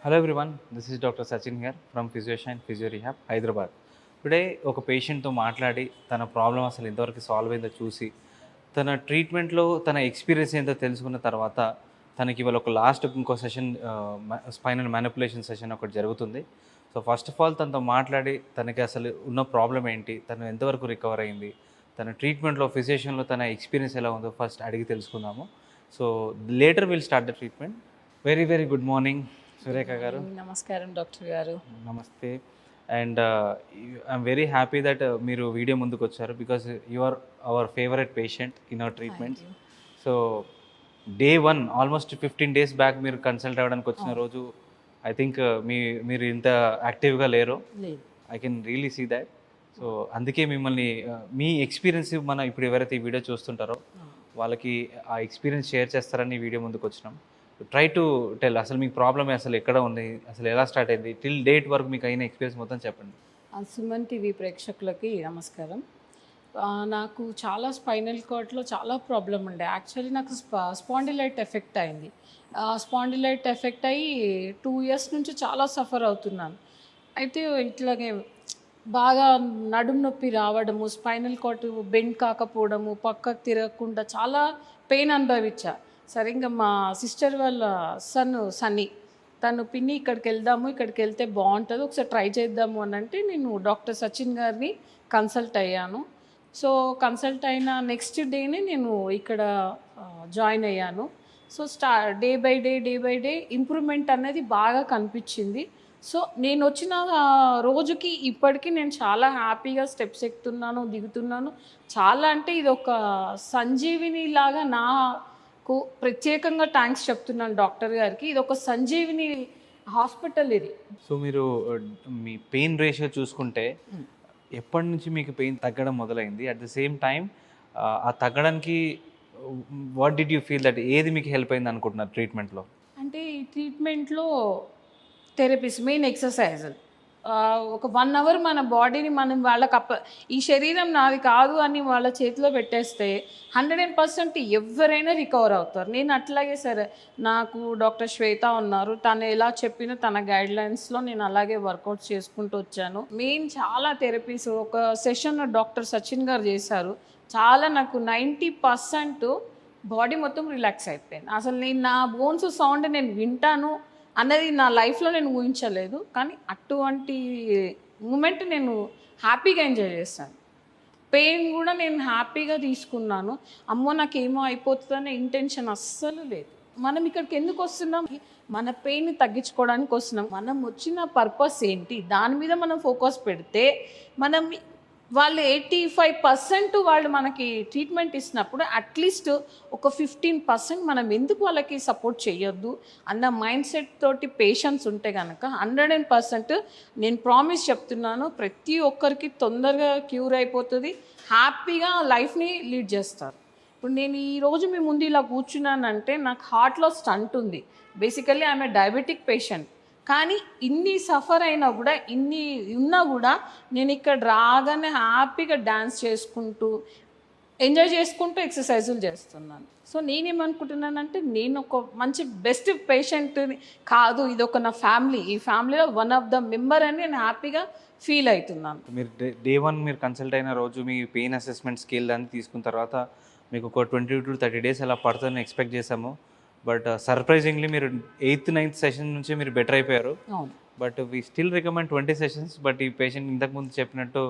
Hello everyone, this is Dr. Sachin here from PhysioShine Physio Rehab, Hyderabad. Today ఒక పేషెంట్తో మాట్లాడి తన problem అసలు ఎంతవరకు సాల్వ్ అయిందో చూసి తన ట్రీట్మెంట్లో తన ఎక్స్పీరియన్స్ ఏంటో తెలుసుకున్న తర్వాత తనకి ఇవాళ ఒక లాస్ట్ ఇంకో సెషన్ స్పైనల్ మ్యానిపులేషన్ సెషన్ ఒకటి జరుగుతుంది. సో ఫస్ట్ ఆఫ్ ఆల్ తనతో మాట్లాడి తనకి అసలు ఉన్న ప్రాబ్లం ఏంటి, తను ఎంతవరకు రికవర్ అయింది, తన ట్రీట్మెంట్లో ఫిజిషియన్లో తన ఎక్స్పీరియన్స్ ఎలా ఉందో ఫస్ట్ అడిగి తెలుసుకుందాము. So later will start the treatment. Very very good morning Surekha garu. నమస్కారం డాక్టర్ గారు. నమస్తే. And I'm very happy that మీరు వీడియో ముందుకు వచ్చారు because you are our favourite patient in our treatments. So day 1 almost 15 days back మీరు consult అవ్వడానికి వచ్చిన రోజు I think మీరు ఇంత యాక్టివ్గా లేరు. I can really see that. So అందుకే మిమ్మల్ని మీ ఎక్స్పీరియన్స్ మన ఇప్పుడు ఎవరైతే ఈ వీడియో చూస్తుంటారో వాళ్ళకి ఆ ఎక్స్పీరియన్స్ షేర్ చేస్తారని ఈ వీడియో ముందుకు వచ్చినాం. ట్రై టు టెల్ అసలు మీకు ప్రాబ్లమ్ అసలు ఎక్కడ ఉంది, అసలు ఎలా స్టార్ట్ అయింది, టిల్ డేట్ వరకు మీకు అయిన ఎక్స్పీరియన్స్ మొత్తం చెప్పండి. సుమన్ టీవీ ప్రేక్షకులకి నమస్కారం. నాకు చాలా స్పైనల్ కార్డ్లో చాలా ప్రాబ్లం ఉండే. యాక్చువల్లీ నాకు స్పాండిలైట్ ఎఫెక్ట్ అయింది. స్పాండిలైట్ ఎఫెక్ట్ అయ్యి 2 years నుంచి చాలా సఫర్ అవుతున్నాను. అయితే ఇట్లాగే బాగా నడుము నొప్పి రావడము, స్పైనల్ కార్డ్ బెండ్ కాకపోవడము, పక్కకు తిరగకుండా చాలా పెయిన్ అనుభవించా. సరే ఇంకా మా సిస్టర్ వాళ్ళ సన్నీ తను పిన్ని ఇక్కడికి వెళ్తే బాగుంటుంది, ఒకసారి ట్రై చేద్దాము అని అంటే నేను డాక్టర్ సచిన్ గారిని కన్సల్ట్ అయ్యాను. సో కన్సల్ట్ అయిన నెక్స్ట్ డేనే నేను ఇక్కడ జాయిన్ అయ్యాను. So day by day improvement అనేది బాగా కనిపించింది. సో నేను వచ్చిన రోజుకి ఇప్పటికీ నేను చాలా హ్యాపీగా స్టెప్స్ ఎక్కుతున్నాను, దిగుతున్నాను. చాలా అంటే ఇది ఒక సంజీవిని లాగా నాకు ప్రత్యేకంగా థ్యాంక్స్ చెప్తున్నాను డాక్టర్ గారికి. ఇది ఒక సంజీవిని హాస్పిటల్ ఇది. సో మీరు మీ పెయిన్ రేషియో చూసుకుంటే ఎప్పటి నుంచి మీకు పెయిన్ తగ్గడం మొదలైంది, అట్ ద సేమ్ టైం ఆ తగ్గడానికి what did you feel that ఏది మీకు హెల్ప్ అయింది అనుకుంటున్నారు ట్రీట్మెంట్లో? అంటే ఈ ట్రీట్మెంట్లో థెరపీస్, మెయిన్ ఎక్సర్సైజ్, ఒక 1 hour మన బాడీని మనం వాళ్ళకి ఈ శరీరం నాది కాదు అని వాళ్ళ చేతిలో పెట్టేస్తే 100% ఎవరైనా రికవర్ అవుతారు. నేను అట్లాగే సరే నాకు డాక్టర్ శ్వేత ఉన్నారు, తను ఎలా చెప్పిన తన గైడ్లైన్స్లో నేను అలాగే వర్కౌట్ చేసుకుంటూ వచ్చాను. మెయిన్ చాలా థెరపీస్ ఒక సెషన్ డాక్టర్ సచిన్ గారు చేశారు. చాలా నాకు 90% బాడీ మొత్తం రిలాక్స్ అయిపోయింది. అసలు నేను నా బోన్స్ సౌండ్ నేను వింటాను అన్నది నా లైఫ్లో నేను ఊహించలేదు. కానీ అటువంటి మూమెంట్ నేను హ్యాపీగా ఎంజాయ్ చేస్తాను. పెయిన్ కూడా నేను హ్యాపీగా తీసుకున్నాను. అమ్మో నాకేమో అయిపోతుందనే ఇంటెన్షన్ అస్సలు లేదు. మనం ఇక్కడికి ఎందుకు వస్తున్నాం? మన పెయిన్ని తగ్గించుకోవడానికి వస్తున్నాం. మనం వచ్చిన పర్పస్ ఏంటి, దాని మీద మనం ఫోకస్ పెడితే మనం వాళ్ళు 85% వాళ్ళు మనకి ట్రీట్మెంట్ ఇచ్చినప్పుడు అట్లీస్ట్ ఒక 15% మనం ఎందుకు వాళ్ళకి సపోర్ట్ చేయొద్దు అన్న మైండ్ సెట్ తోటి పేషెంట్స్ ఉంటే కనుక 100% నేను ప్రామిస్ చెప్తున్నాను, ప్రతి ఒక్కరికి తొందరగా క్యూర్ అయిపోతుంది, హ్యాపీగా లైఫ్ని లీడ్ చేస్తారు. ఇప్పుడు నేను ఈరోజు మీ ముందు ఇలా కూర్చున్నానంటే నాకు హార్ట్లో స్టంట్ ఉంది. Basically I'm a diabetic patient. కానీ ఇన్ని సఫర్ అయినా కూడా, ఇన్ని ఉన్నా కూడా నేను ఇక్కడ రాగానే హ్యాపీగా డ్యాన్స్ చేసుకుంటూ ఎంజాయ్ చేసుకుంటూ ఎక్సర్సైజులు చేస్తున్నాను. సో నేనేమనుకుంటున్నానంటే నేను ఒక మంచి బెస్ట్ పేషెంట్ కాదు, ఇది ఒక నా ఫ్యామిలీ, ఈ ఫ్యామిలీలో వన్ ఆఫ్ ద మెంబర్ అని నేను హ్యాపీగా ఫీల్ అవుతున్నాను. మీరు డే 1 మీరు కన్సల్ట్ అయిన రోజు మీ పెయిన్ అసెస్మెంట్ స్కేల్ అని తీసుకున్న తర్వాత మీకు ఒక 20 to 30 days అలా పడుతుందని ఎక్స్పెక్ట్ చేసాము. బట్ సర్ప్రైజింగ్లీ మీరు 8th 9th సెషన్ నుంచి మీరు బెటర్ అయిపోయారు. But we still recommend 20 sessions. But ఈ పేషెంట్ ఇంతకుముందు చెప్పినట్టు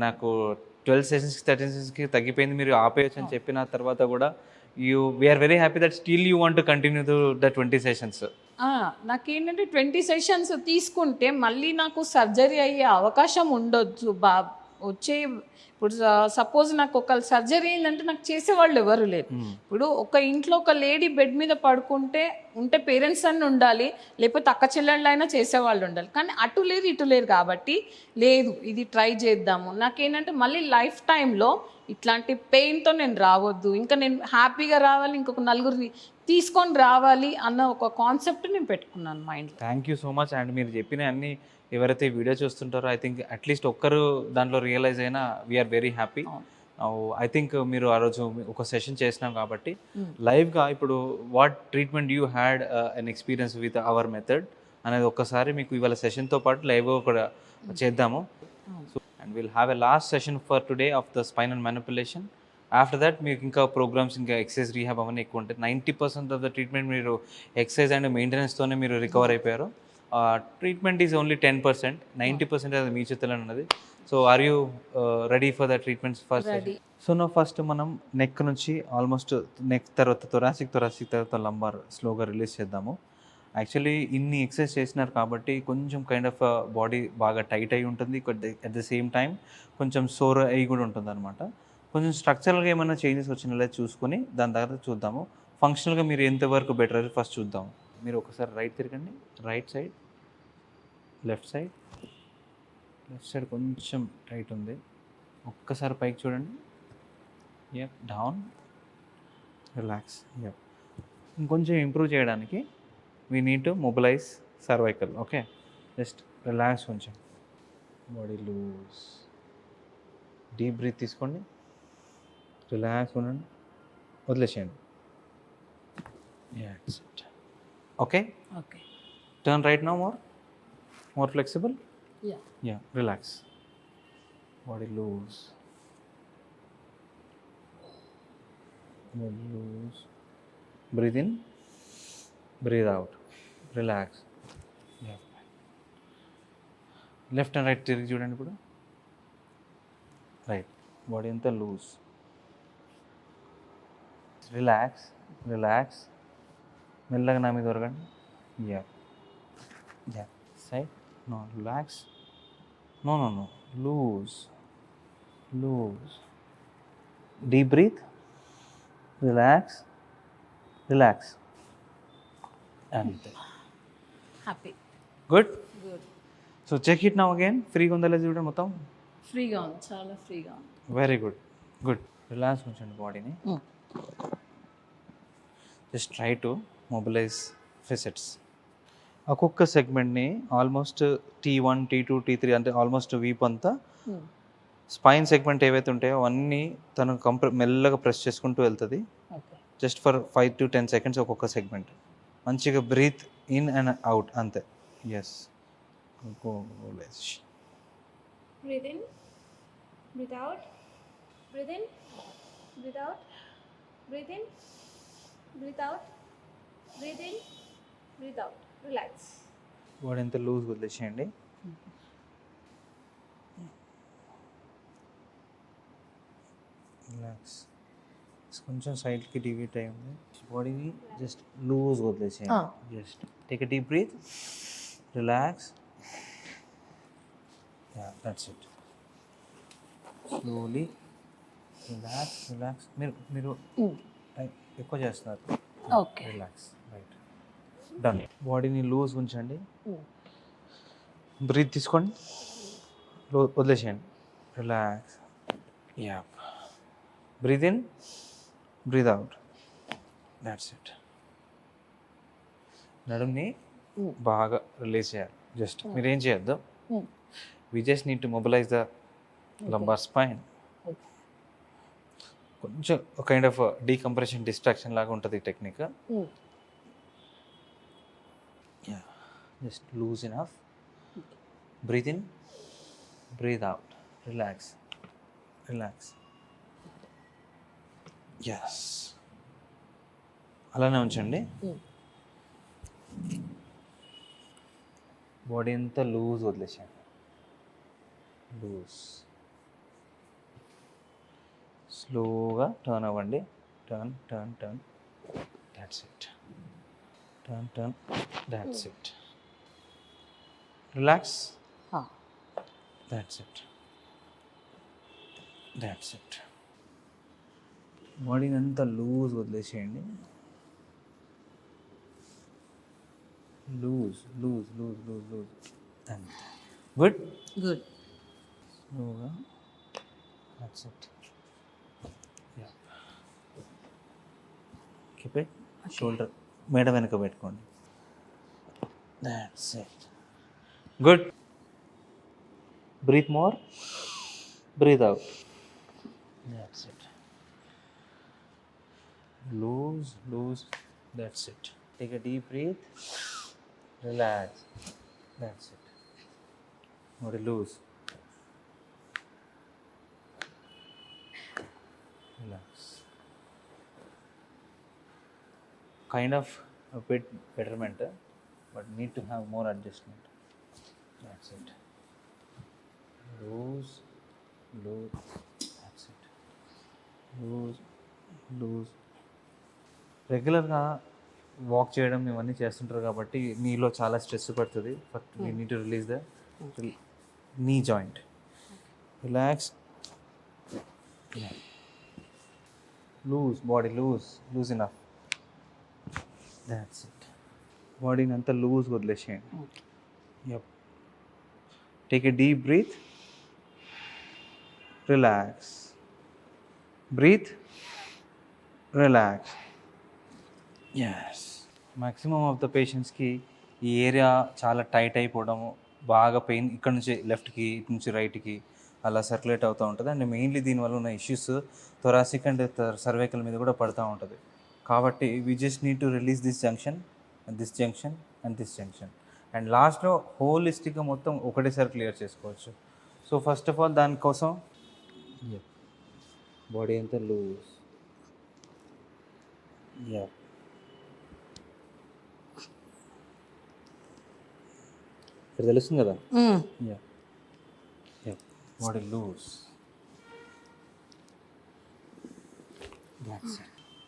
నాకు 12 sessions 13 sessionsకి తగ్గిపోయింది, మీరు ఆపేయచ్చు అని చెప్పిన తర్వాత కూడా we're very happy that still you want to continue the 20 sessions. నాకేంటంటే 20 sessions తీసుకుంటే మళ్ళీ నాకు సర్జరీ అయ్యే అవకాశం ఉండొచ్చు. వచ్చే ఇప్పుడు సపోజ్ నాకు ఒక సర్జరీ అయిందంటే నాకు చేసేవాళ్ళు ఎవరు లేరు. ఇప్పుడు ఒక ఇంట్లో ఒక లేడీ బెడ్ మీద పడుకుంటే పేరెంట్స్ అన్నీ ఉండాలి, లేకపోతే అక్క చెల్లెళ్ళు అయినా చేసేవాళ్ళు ఉండాలి. కానీ అటు లేదు ఇటు లేరు కాబట్టి లేదు ఇది ట్రై చేద్దాము. నాకేంటంటే మళ్ళీ లైఫ్ టైంలో ఇట్లాంటి పెయిన్తో నేను రావద్దు, ఇంకా నేను హ్యాపీగా రావాలి, ఇంకొక నలుగురిని తీసుకొని రావాలి అన్న ఒక కాన్సెప్ట్ నేను పెట్టుకున్నాను మైండ్లో. Thank you so much. And మీరు చెప్పిన అన్ని ఎవరైతే వీడియో చూస్తుంటారో ఐ థింక్ అట్లీస్ట్ ఒక్కరు దాంట్లో రియలైజ్ అయినా we're very happy. I think మీరు ఆ రోజు ఒక సెషన్ చేసినాం కాబట్టి లైవ్గా ఇప్పుడు what treatment you had an experience with our method అనేది ఒక్కసారి మీకు ఇవాళ సెషన్తో పాటు లైవ్గా కూడా చేద్దాము. So and will have a last session for today of the spinal manipulation. After that మీకు ఇంకా ప్రోగ్రామ్స్ ఇంకా ఎక్సర్సైజ్ రీహాబ్ అవన్నీ ఎక్కువ ఉంటాయి. 90% ఆఫ్ ద ట్రీట్మెంట్ మీరు ఎక్సర్సైజ్ అండ్ మెయింటెనెన్స్తోనే మీరు రికవర్ అయిపోయారు. ట్రీట్మెంట్ ఈజ్ ఓన్లీ 10%, 90% అది మీ చేతిలోనే ఉన్నది. So are you ready for the treatments first? So నా ఫస్ట్ మనం నెక్ నుంచి ఆల్మోస్ట్ నెక్ తర్వాత థొరాసిక్ తర్వాత లంబార్ స్లోగా రిలీజ్ చేద్దాము. యాక్చువల్లీ ఇన్ని ఎక్సర్సైజ్ చేసినారు కాబట్టి కొంచెం కైండ్ ఆఫ్ బాడీ బాగా టైట్ అయి ఉంటుంది. అట్ ద సేమ్ టైం కొంచెం సోర్ అయి కూడా ఉంటుంది అనమాట. కొంచెం స్ట్రక్చరల్గా ఏమైనా చేంజెస్ వచ్చినా లేదా చూసుకొని దాని తర్వాత చూద్దాము. ఫంక్షనల్గా మీరు ఎంతవరకు బెటర్ ఫస్ట్ చూద్దాము. మీరు ఒకసారి రైట్ తిరగండి. Right side, left side. Left side కొంచెం టైట్ ఉంది. ఒక్కసారి పైకి చూడండి. Yup, down, relax. యప్. ఇంకొంచెం ఇంప్రూవ్ చేయడానికి we need to mobilise cervical. Okay, just relax కొంచెం. Body loose. డీప్ బ్రీత్ తీసుకోండి. రిలాక్స్ ఉండండి. వదిలేసేయండి. Okay, okay. Turn right now. More flexible. Yeah, relax. Body loose. Loose. Breathe in, breathe out. Relax. Left and right తిరిగి చూడండి. ఇప్పుడు right. Body అంతా loose. Relax, relax. మెల్లగా నా మీద దొరకండి. Yeah, yeah. Side. No, relax. No no no, loose, loose. Deep breath. Relax, relax. అంతే. Happy. Good. Good. So check it now again. ఫ్రీగా ఉందా లేదా చూడండి మొత్తం. ఫ్రీగా ఉంది, చాలా ఫ్రీగా ఉంది. Very good. గుడ్. రిలాక్స్ ఉంచండి బాడీని. Just try to mobilise facets. ఒక్కొక్క సెగ్మెంట్ని ఆల్మోస్ట్ T1, T2, T3 అంటే ఆల్మోస్ట్ వీప్ అంతా స్పైన్ సెగ్మెంట్ ఏవైతే ఉంటాయో అవన్నీ తను మెల్లగా ప్రెస్ చేసుకుంటూ వెళ్తుంది. జస్ట్ ఫర్ 5 to 10 seconds ఒక్కొక్క సెగ్మెంట్. మంచిగా బ్రీత్ ఇన్ అండ్ అవుట్ అంతే. Yes. Breathe in, breathe out, breathe in, breathe out, breathe in, breathe out, breathe in, breathe out. Relax. Body ఎంత లూజ్ వదిలేసేయండి. రిలాక్స్. కొంచెం సైడ్కి deviate అయి ఉంది. బాడీని జస్ట్ లూజ్ వదిలేసేయండి. Just take a deep breath. Relax. Yeah, that's it. Slowly relax, relax. మీరు ఎక్కువ చేస్తున్నారు. ఓకే. రిలాక్స్. Right, done. బాడీని లూజ్ ఉంచండి. బ్రీత్ తీసుకోండి. వదిలేసేయండి. Relax. Yeah. Breathe in, breathe out. That's it. నడుముని బాగా రిలీజ్ చేయాలి. జస్ట్ మీరేం చేయొద్దు. We just need to mobilise the lumbar spine. కొంచెం ఒక కైండ్ ఆఫ్ డీకంప్రెషన్ డిస్ట్రాక్షన్ లాగా ఉంటుంది ఈ technique. Yeah, just loose enough. Breathe in, breathe out. Relax, relax. Yes, అలానే ఉంచండి. బాడీ అంతా లూజ్ వదిలేసాను. లూజ్. స్లోగా టర్న్ అవ్వండి. Turn, turn, turn. That's it. Turn, turn. That's it. Relax. That's it. That's it. బాడీని అంతా లూజ్ వదిలేసేయండి. Loose, loose, loose, loose, loose. అంతే. గుడ్. గుడ్. స్లోగా. That's it. Keep it. Shoulder మెడ వెనక పెట్టుకోండి. That's it. Good. Breathe more. Breathe out. That's it. Loose, loose. That's it. Take a deep breath. Relax. That's it. Body loose. Relax. Kind of a bit betterment, but need to have more adjustment. That's it. Loose, loose. That's it. Loose, loose. రెగ్యులర్గా walk చేయడం ఇవన్నీ చేస్తుంటారు కాబట్టి మీలో చాలా stress పడుతుంది. But we need to release the knee joint. Relax. Loose body, loose enough. That's it. బాడీని అంతా లూజ్ వదిలేసేయండి. Yup. Take a deep breath. Relax. Breathe. Relax. Yes. Maximum of the పేషెంట్స్కి ఈ ఏరియా చాలా టైట్ అయిపోవడము, బాగా pain ఇక్కడ నుంచి లెఫ్ట్కి, ఇటు నుంచి రైట్కి అలా సర్క్యులేట్ అవుతూ ఉంటుంది. అండ్ మెయిన్లీ దీనివల్ల ఉన్న ఇష్యూస్ థొరాసిక్ అండ్ సర్వైకల్ మీద కూడా పడుతూ ఉంటుంది. కాబట్టి we just need to release this junction and this junction and this junction. And లాస్ట్లో హోలిస్టిక్గా మొత్తం ఒకటేసారి క్లియర్ చేసుకోవచ్చు. సో ఫస్ట్ ఆఫ్ ఆల్ దానికోసం బాడీ అంతా లూజ్. ఇక్కడ తెలుస్తుంది కదా. Body loose.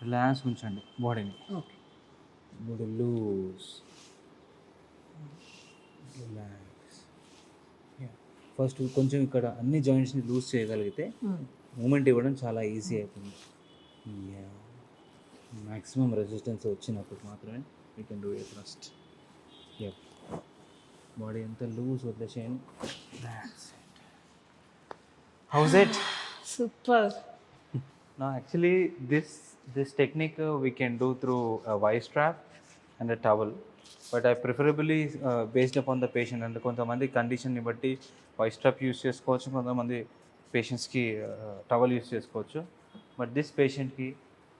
రిలాక్స్ ఉంచండి బాడీని. Body loose. రిలాక్స్. ఫస్ట్ కొంచెం ఇక్కడ అన్ని జాయింట్స్ని లూజ్ చేయగలిగితే మూమెంట్ ఇవ్వడం చాలా ఈజీ అవుతుంది. మ్యాక్సిమం రెసిస్టెన్స్ వచ్చినప్పుడు మాత్రమే we can do it first. Body అంతా లూజ్ వదిలేసేయండి. House it? Super. No, actually this technique we can do through a Y strap and a towel, but I preferably based upon the patient and కొంతమంది కండిషన్ని బట్టి Y strap use చేసుకోవచ్చు, కొంతమంది పేషెంట్స్కి towel use చేసుకోవచ్చు. But this పేషెంట్కి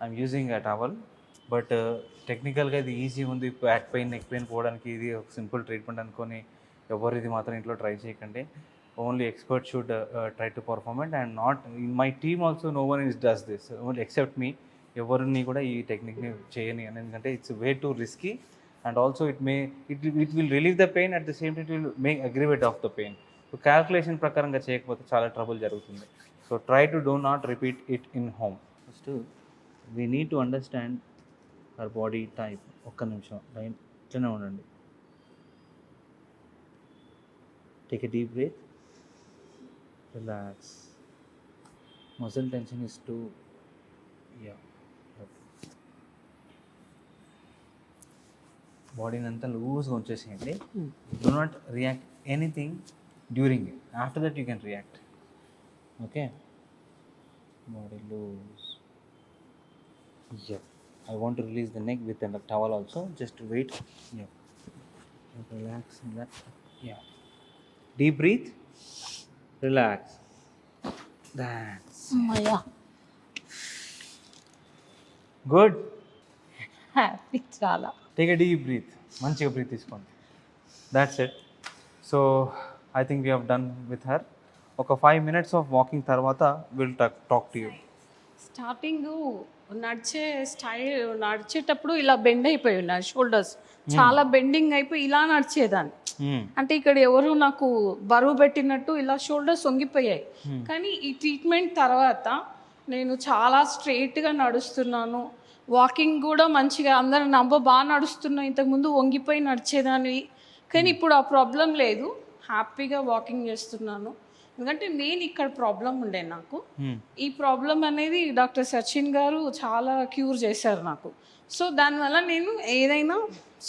I'm using a towel. But టెక్నికల్గా ఇది easy ఉంది. బ్యాక్ పెయిన్, నెక్ పెయిన్ పోవడానికి ఇది ఒక సింపుల్ ట్రీట్మెంట్ అనుకొని ఎవరు ఇది మాత్రం ఇంట్లో ట్రై చేయకండి. Only expert should try to perform it, and not in my team also no one does this only except me. ఎవరిని కూడా ఈ టెక్నిక్ని చేయని, ఎందుకంటే it's way too risky and also it will relieve the pain, at the same time it will make aggravate of the pain. So calculation ప్రకారంగా చేయకపోతే చాలా trouble జరుగుతుంది. So try to do not repeat it in home. First we need to understand our body type. ఒక్క నిమిషం line ఇట్లనే ఉండండి. Take a deep breath. Relax. Muscle tension is too. బాడీని అంతా లూజ్గా ఉంచేసేయండి. Do not react anything during it. After that you can react. Okay. Body loose. I want to release the neck with the towel also. Just wait. Relax in that. Deep breath. Relax. That's అమ్మయ్యా. good. Happy చాలా. Take a deep breath. మంచిగా breath తీసుకోండి. That's it. So I think we have done with her. ఒక 5 minutes of walking తర్వాత we'll talk to you. Starting నడిచేటప్పుడు ఇలా bend అయిపోయి ఉన్నాయి షోల్డర్స్, చాలా బెండింగ్ అయిపోయి ఇలా నడిచేదాన్ని. అంటే ఇక్కడ ఎవరు నాకు బరువు పెట్టినట్టు ఇలా షోల్డర్స్ వంగిపోయాయి. కానీ ఈ ట్రీట్మెంట్ తర్వాత నేను చాలా స్ట్రైట్గా నడుస్తున్నాను. వాకింగ్ కూడా మంచిగా, అందరూ బాగా నడుస్తున్నా, ఇంతకుముందు వంగిపోయి నడిచేదాన్ని. కానీ ఇప్పుడు ఆ ప్రాబ్లం లేదు, హ్యాపీగా వాకింగ్ చేస్తున్నాను. ఎందుకంటే మెయిన్ ఇక్కడ ప్రాబ్లం ఉండే నాకు. ఈ ప్రాబ్లం అనేది డాక్టర్ సచిన్ గారు చాలా క్యూర్ చేశారు నాకు. సో దానివల్ల నేను ఏదైనా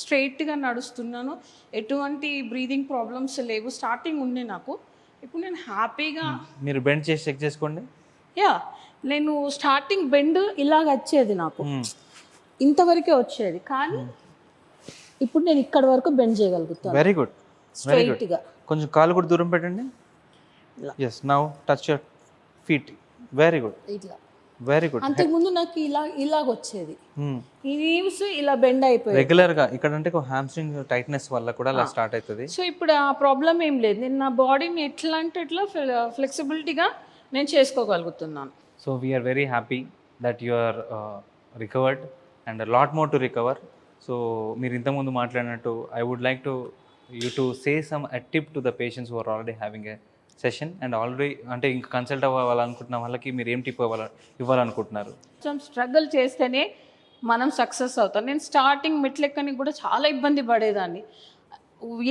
స్ట్రైట్గా నడుస్తున్నాను, ఎటువంటి బ్రీదింగ్ ప్రాబ్లమ్స్ లేవు. స్టార్టింగ్ ఉండే నాకు, ఇప్పుడు నేను హ్యాపీగా. మీరు బెండ్ చేసి చెక్ చేసుకోండి. నేను స్టార్టింగ్ బెండ్ ఇలాగ వచ్చేది, నాకు ఇంతవరకే వచ్చేది. కానీ ఇప్పుడు నేను ఇక్కడ వరకు బెండ్ చేయగలుగుతాను. Very good. స్ట్రైట్గా. కొంచెం కాలు కూడా దూరం పెట్టండి. Yes, now touch your feet. Very good. ఇట్లా వెరీ గుడ్. అంతకుముందు నాకు ఇలాగ వచ్చేది, ఈ నీవ్స్ ఇలా బెండ్ అయిపోయాయి. రెగ్యులర్గా ఇక్కడ అంటే హ్యామ్స్ట్రింగ్ టైట్నెస్ వల్ల కూడా అలా స్టార్ట్ అవుతుంది. సో ఇప్పుడు ఆ ప్రాబ్లం ఏం లేదు, నేను నా బాడీని ఎట్లా అంటే ఎట్లా ఫ్లెక్సిబిలిటీగా నేను చేసుకోగలుగుతున్నాను. So we are very happy that you are recovered and lot more to recover. So మీరు ఇంతకుముందు మాట్లాడినట్టు I would like to you to say some uh tip to the patients who are already having a session and already అంటే ఇంకా consult అవ్వాలనుకుంటున్న వాళ్ళకి మీరు ఏం tip ఇవ్వాలనుకుంటున్నారు? కొంచెం struggle చేస్తేనే మనం సక్సెస్ అవుతాం. నేను స్టార్టింగ్ మెట్లెక్కని కూడా చాలా ఇబ్బంది పడేదాన్ని,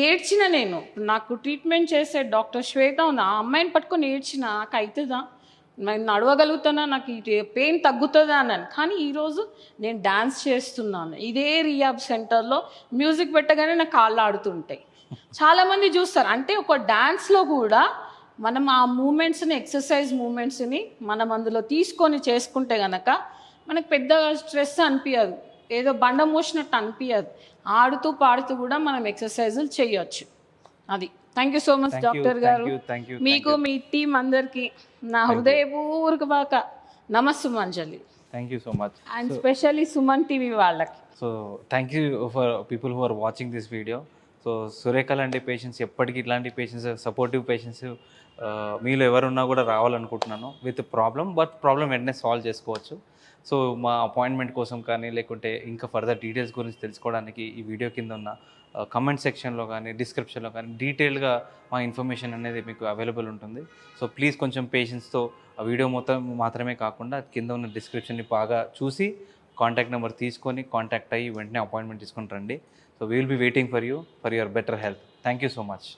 ఏడ్చిన. నేను నాకు ట్రీట్మెంట్ చేసే డాక్టర్ శ్వేత ఉంది, ఆ అమ్మాయిని పట్టుకొని ఏడ్చిన, నాకు అవుతుందా, నేను నడవగలుగుతానా, నాకు ఈ పెయిన్ తగ్గుతుందా అన్నాను. కానీ ఈరోజు నేను డ్యాన్స్ చేస్తున్నాను ఇదే రీహాబ్ సెంటర్లో, మ్యూజిక్ పెట్టగానే నాకు కాళ్ళు ఆడుతుంటాయి. చాలామంది చూస్తారు, అంటే ఒక డ్యాన్స్లో కూడా మనం ఆ మూమెంట్స్ని, ఎక్సర్సైజ్ మూమెంట్స్ని మనం అందులో తీసుకొని చేసుకుంటే కనుక మనకు పెద్ద స్ట్రెస్ అనిపించదు, ఏదో బండ మోసినట్టు అనిపించదు. ఆడుతూ పాడుతూ కూడా మనం ఎక్సర్సైజులు చేయొచ్చు. అది. Thank you so much doctor గారు. మీకు మీ టీం అందరికీ నా హృదయపూర్వక నమస్సుమంజలి. Thank you so much. And specially Suman TV వాళ్ళకి. So thank you for people who are watching this video. So Surekha లాంటి పేషెంట్స్, ఎప్పటికీ ఇట్లాంటి పేషెంట్స్, సపోర్టివ్ పేషెంట్స్ మీలో ఎవరున్నా కూడా రావాలనుకుంటున్నాను విత్ ప్రాబ్లం, బట్ ప్రాబ్లం వెంటనే సాల్వ్ చేసుకోవచ్చు. సో మా అపాయింట్మెంట్ కోసం కానీ లేకుంటే ఇంకా ఫర్దర్ డీటెయిల్స్ గురించి తెలుసుకోవడానికి ఈ వీడియో కింద ఉన్న కమెంట్ సెక్షన్లో కానీ డిస్క్రిప్షన్లో కానీ డీటెయిల్గా మా ఇన్ఫర్మేషన్ అనేది మీకు అవైలబుల్ ఉంటుంది. సో ప్లీజ్ కొంచెం పేషెన్స్తో ఆ వీడియో మొత్తం మాత్రమే కాకుండా కింద ఉన్న డిస్క్రిప్షన్ని బాగా చూసి కాంటాక్ట్ నెంబర్ తీసుకొని కాంటాక్ట్ అయ్యి వెంటనే అపాయింట్మెంట్ తీసుకొని రండి. So we will be waiting for you for your better health. Thank you so much.